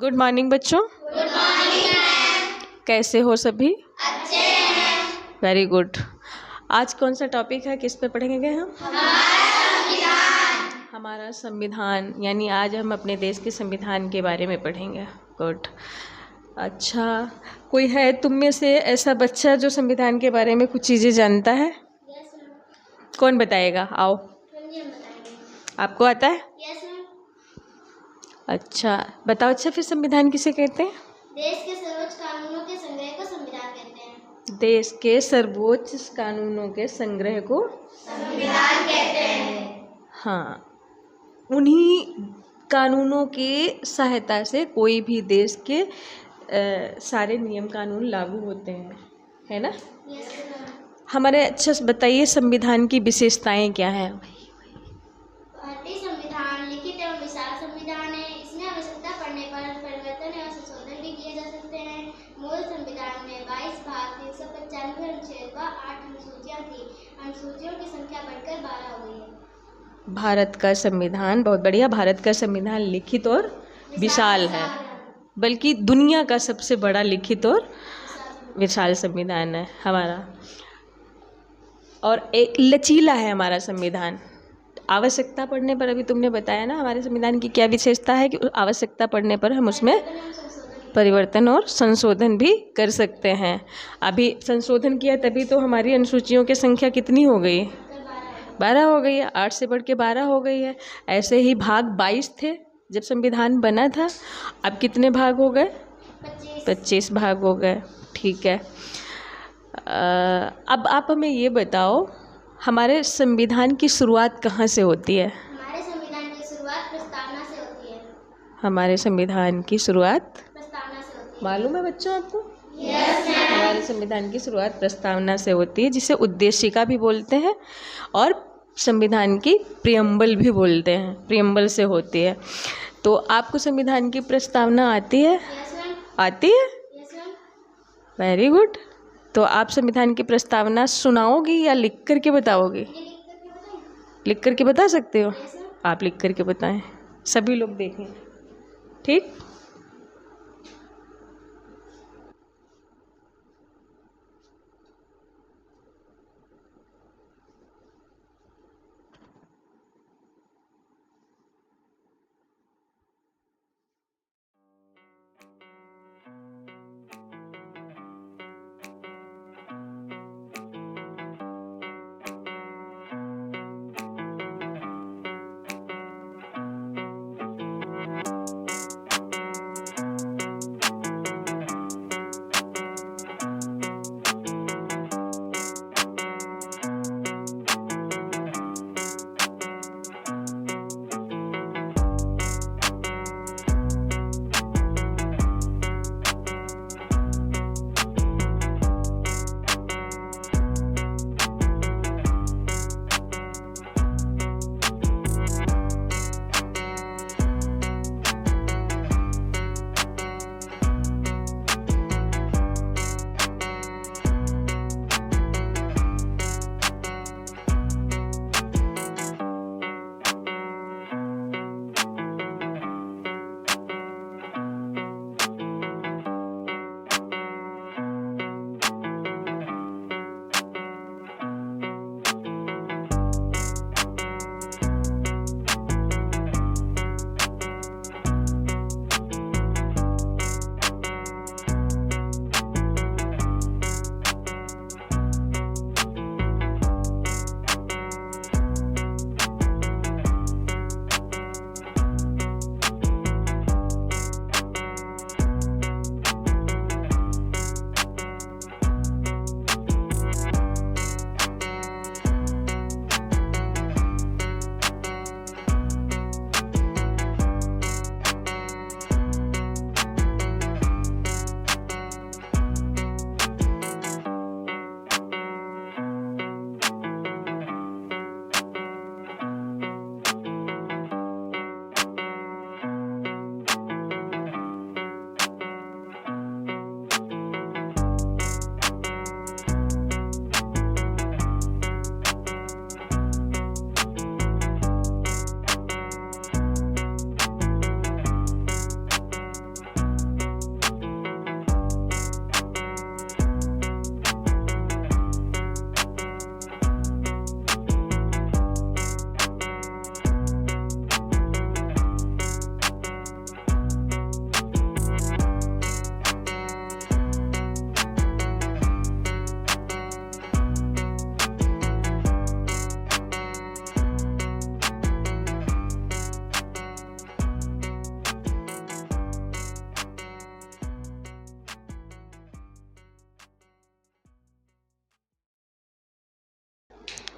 Good morning बच्चों। Good morning ma'am. कैसे हो सभी? अच्छे हैं। Very good. आज कौन सा टॉपिक है, किस पे पढ़ेंगे हम? हमारा संविधान, यानी आज हम अपने देश के संविधान के बारे में पढ़ेंगे। गुड। अच्छा, कोई है तुम में से ऐसा बच्चा जो संविधान के बारे में कुछ चीज़ें जानता है? Yes ma'am. कौन बताएगा? आओ। हम बताएंगे। आपको आता है? Yes ma'am. अच्छा बताओ। अच्छा, फिर संविधान किसे कहते हैं? देश के सर्वोच्च कानूनों के संग्रह को संविधान कहते हैं। देश के सर्वोच्च कानूनों के संग्रह को संविधान कहते हैं। हाँ, उन्हीं कानूनों की सहायता से कोई भी देश के सारे नियम कानून लागू होते हैं, है ना? Yes ma'am. हमारे अच्छा बताइए, संविधान की विशेषताएं क्या हैं? भारतीय संविधान लिखित एवं विशाल संविधान है। इसमें आवश्यकता पड़ने पर परिवर्तन एवं संशोधन भी किए जा सकते हैं। मूल संविधान में 22 भाग, 395 अनुच्छेद व 8 अनुसूचियां थी। अनुसूचियों की संख्या बढ़कर 12 हो गई है। भारत का संविधान बहुत बढ़िया। भारत का संविधान लिखित और विशाल है, बल्कि दुनिया का सबसे बड़ा लिखित और विशाल संविधान है हमारा। और एक लचीला है हमारा संविधान। आवश्यकता पड़ने पर, अभी तुमने बताया ना हमारे संविधान की क्या विशेषता है, कि आवश्यकता पड़ने पर हम उसमें परिवर्तन और संशोधन भी कर सकते हैं। अभी संशोधन किया तभी तो हमारी अनुसूचियों की संख्या कितनी हो गई? 12 हो गई है। 8 से बढ़ के 12 हो गई है। ऐसे ही भाग 22 थे जब संविधान बना था। अब कितने भाग हो गए? 25 भाग हो गए। ठीक है। अब आप हमें ये बताओ, हमारे संविधान की शुरुआत कहाँ से होती है? हमारे संविधान की शुरुआत प्रस्तावना से होती है। हमारे संविधान की शुरुआत प्रस्तावना से होती है। मालूम है बच्चों आपको? Yes ma'am. हमारे संविधान की शुरुआत प्रस्तावना से होती है, जिसे उद्देशिका भी बोलते हैं और संविधान की प्रियम्बल भी बोलते हैं। प्रियम्बल से होती है। तो आपको संविधान की प्रस्तावना आती है? Yes ma'am. आती है? Yes ma'am. Very good. तो आप संविधान की प्रस्तावना सुनाओगी या लिख करके बताओगी? ये लिख करके बताएं। लिख करके बता सकते हो? Yes ma'am. आप लिख करके बताएं, सभी लोग देखें। ठीक।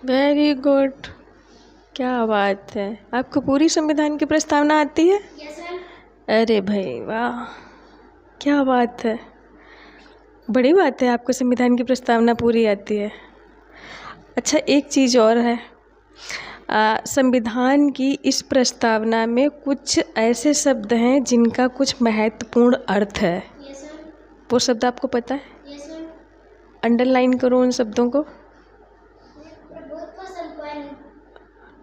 वेरी गुड, क्या बात है। आपको पूरी संविधान की प्रस्तावना आती है? Yes ma'am. अरे भाई वाह, क्या बात है, बड़ी बात है, आपको संविधान की प्रस्तावना पूरी आती है। अच्छा, एक चीज़ और है, संविधान की इस प्रस्तावना में कुछ ऐसे शब्द हैं जिनका कुछ महत्वपूर्ण अर्थ है। Yes ma'am. वो शब्द आपको पता है? Yes ma'am. अंडरलाइन करो उन शब्दों को। प्रभुत्व संपन्न,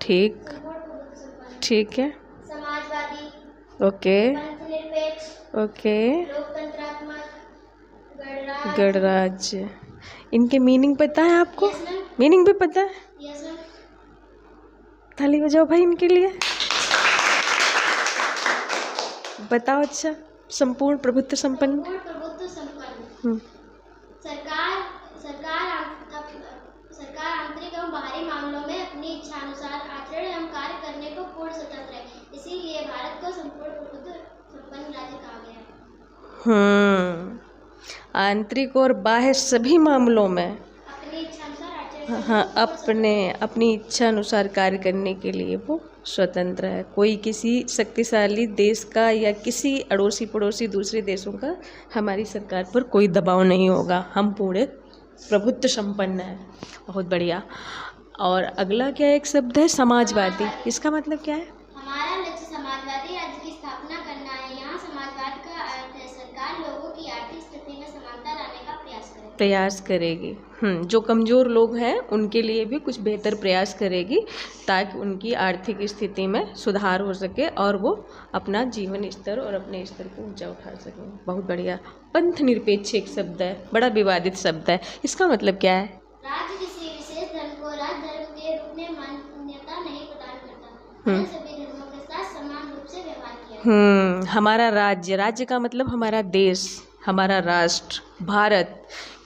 ठीक, संपूर्ण प्रभुत्व संपन्न, ठीक है, समाजवादी, ओके, पंथनिरपेक्ष, ओके, लोकतंत्रात्मक, गणराज्य। गणराज्य, इनके मीनिंग पता है आपको? Yes ma'am. मीनिंग भी पता है? Yes ma'am. ताली बजाओ भाई इनके लिए। बताओ। अच्छा, संपूर्ण प्रभुत्व संपन्न। संपूर्ण प्रभुत्व संपन्न, सरकार सरकार आंतरिक एवं बाहरी मामलों में अपनी इच्छानुसार आचरण एवं कार्य करने को पूर्ण स्वतंत्र है, इसीलिए भारत को संपूर्ण प्रभुत्व संपन्न राज्य कहा गया है। आंतरिक और बाह्य सभी मामलों में अपनी इच्छानुसार आचरण हाँ, अपनी इच्छा अनुसार कार्य करने के लिए वो स्वतंत्र है। कोई किसी शक्तिशाली देश का या किसी अड़ोसी पड़ोसी दूसरे देशों का हमारी सरकार पर कोई दबाव नहीं होगा। हम पूरे प्रभुत्व संपन्न है। बहुत बढ़िया। और अगला क्या एक शब्द है? समाजवादी। इसका मतलब क्या है? हमारा लक्ष्य समाजवादी राज्य की स्थापना करना है। यहाँ समाजवाद का अर्थ है सरकार लोगों की आर्थिक स्थिति में समानता लाने का प्रयास करेगी। जो कमज़ोर लोग हैं उनके लिए भी कुछ बेहतर प्रयास करेगी ताकि उनकी आर्थिक स्थिति में सुधार हो सके और वो अपना जीवन स्तर और अपने स्तर को ऊंचा उठा सकें। बहुत बढ़िया। पंथ निरपेक्ष एक शब्द है, बड़ा विवादित शब्द है। इसका मतलब क्या है? राज्य किसी विशेष धर्म को राज धर्म के रूप में मान्यता नहीं प्रदान करता। यह सभी धर्मों के साथ समान रूप से व्यवहार किया। हमारा राज्य का मतलब हमारा देश, हमारा राष्ट्र, भारत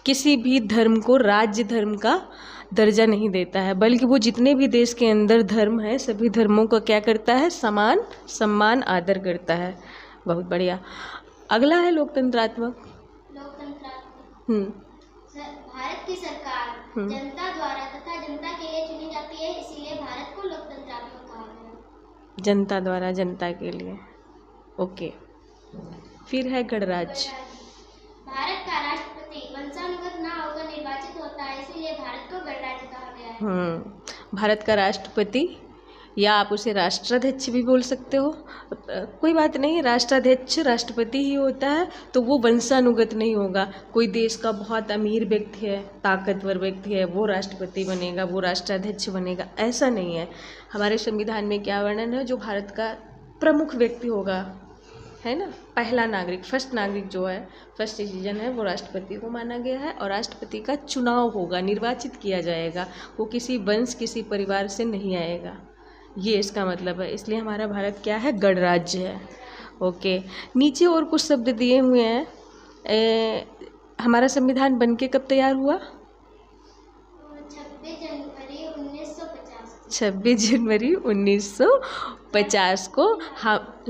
किसी भी धर्म को राज्य धर्म का दर्जा नहीं देता है, बल्कि वो जितने भी देश के अंदर धर्म है सभी धर्मों का क्या करता है? समान सम्मान आदर करता है। बहुत बढ़िया। अगला है लोकतंत्रात्मक। भारत की सरकार जनता द्वारा तथा जनता के लिए चुनी जाती है, इसीलिए भारत को लोकतंत्रात्मक कहा गया। जनता द्वारा जनता के लिए, ओके। फिर है गणराज्य। भारत का राष्ट्रपति वंशानुगत ना होकर निर्वाचित होता है, इसीलिए भारत को गणराज्य कहा गया है। भारत का राष्ट्रपति या आप उसे राष्ट्राध्यक्ष भी बोल सकते हो, कोई बात नहीं। राष्ट्राध्यक्ष राष्ट्रपति ही होता है, तो वो वंशानुगत नहीं होगा। कोई देश का बहुत अमीर व्यक्ति है, ताकतवर व्यक्ति है, वो राष्ट्रपति बनेगा, वो राष्ट्राध्यक्ष बनेगा, ऐसा नहीं है। हमारे संविधान में क्या वर्णन है? जो भारत का प्रमुख व्यक्ति होगा, है ना, पहला नागरिक, फर्स्ट नागरिक जो है, फर्स्ट सिटीजन है, वो राष्ट्रपति को माना गया है। और राष्ट्रपति का चुनाव होगा, निर्वाचित किया जाएगा, वो किसी वंश किसी परिवार से नहीं आएगा। ये इसका मतलब है। इसलिए हमारा भारत क्या है? गणराज्य है। ओके। नीचे और कुछ शब्द दिए हुए हैं। हमारा संविधान बनके कब तैयार हुआ? 26 जनवरी 1950। 26 जनवरी 1950 को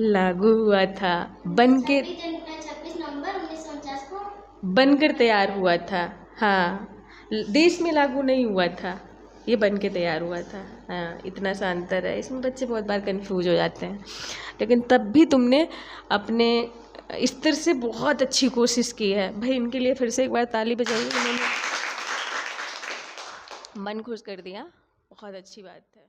लागू हुआ था। 26 नवंबर 1949 को बनकर तैयार हुआ था। हाँ, देश में लागू नहीं हुआ था, ये बन के तैयार हुआ था। हाँ, इतना सा अंतर है। इसमें बच्चे बहुत बार कंफ्यूज हो जाते हैं, लेकिन तब भी तुमने अपने स्तर से बहुत अच्छी कोशिश की है भाई। इनके लिए फिर से एक बार ताली बजाइए, उन्होंने मन खुश कर दिया। बहुत अच्छी बात है।